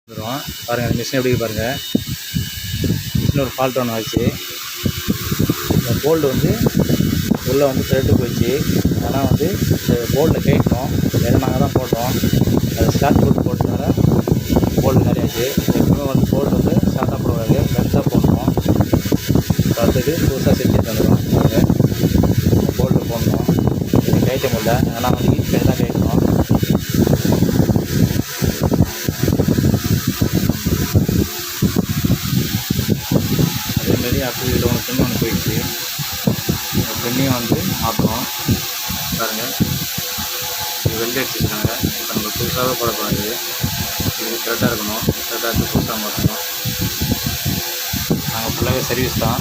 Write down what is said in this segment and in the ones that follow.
வந்துடும். பாருங்கள் அந்த மிஷின் எப்படி பாருங்கள். மிஷின் ஒரு ஃபால்ட் ஒன்று ஆச்சு. இந்த போல்டு வந்து உள்ளே வந்து த்ரெட்டு போயிடுச்சு. ஆனால் வந்து இந்த போல்டில் கேட்கணும். எதை நாங்கள் தான் போட்டோம். அதை ஸ்டார்ட் போட்டதுனால போல்டு நிறையாச்சு. எப்பவுமே வந்து போல்டு வந்து ஷார்ட்டாக போடாது, லென்த்தாக போடணும். அடுத்தது புதுசாக செஞ்சு தந்துடும். பாருங்கள் போல்டு போடணும். இது கேட்க முடியல, ஆனால் வந்து ஈட் கை தான் கேட்கணும். அதேமாரி அடுத்தது இதில் ஒன்று பின்னு ஒன்று போயிடுச்சு. பின்னையும் வந்து மாற்றணும். பாருங்கள் இது வெள்ளை அடிச்சுருக்காங்க. இப்போ நம்ம புதுசாகவே போடக்கூடாது. இது கரெக்டாக இருக்கணும். கரெக்டாக இருந்து புதுசாக மாற்றணும். நாங்கள் ஃபுல்லாகவே சர்வீஸ் தான்.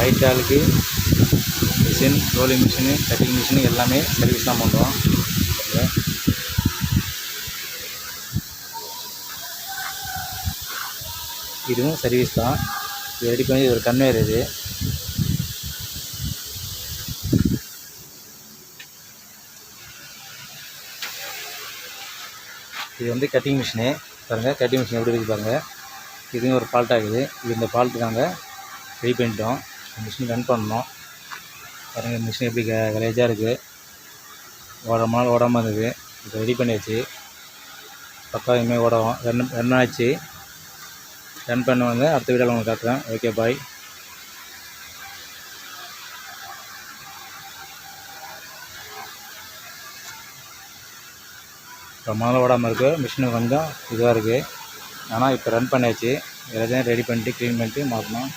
Hydraulic machine, rolling machine, cutting machine எல்லாமே சர்வீஸ் தான் பண்ணுறோம். இதுவும் சர்வீஸ் தான். இது ரெடி பண்ணி இது ஒரு கன்வேயர். இது வந்து கட்டிங் மிஷினு. பாருங்கள் கட்டிங் மிஷின் எப்படி இருக்குது பாருங்கள். இதுவும் ஒரு ஃபால்ட் ஆகுது. இது இந்த ஃபால்ட்டு நாங்கள் ரெடி பண்ணிட்டோம். மிஷின் ரன் பண்ணோம். பாருங்கள் மிஷின் எப்படி கலேஜாக இருக்குது. ஓடாமல் இருந்தது. இப்போ ரெடி பண்ணியாச்சு. பக்கா இனிமேல் ஓடும். ரன் ஆச்சு. ரன் பண்ணுவாங்க. அடுத்த வீடியோவில் உங்களுக்கு காட்டுறேன். Okay bye. ரொம்ப நாள் ஓடாமல் இருக்குது. மிஷினு கொஞ்சம் இதுவாக இருக்குது. ஆனால் இப்போ ரன் பண்ணியாச்சு. எல்லாத்தையும் ரெடி பண்ணிட்டு க்ளீன் பண்ணிட்டு மாற்றணும்.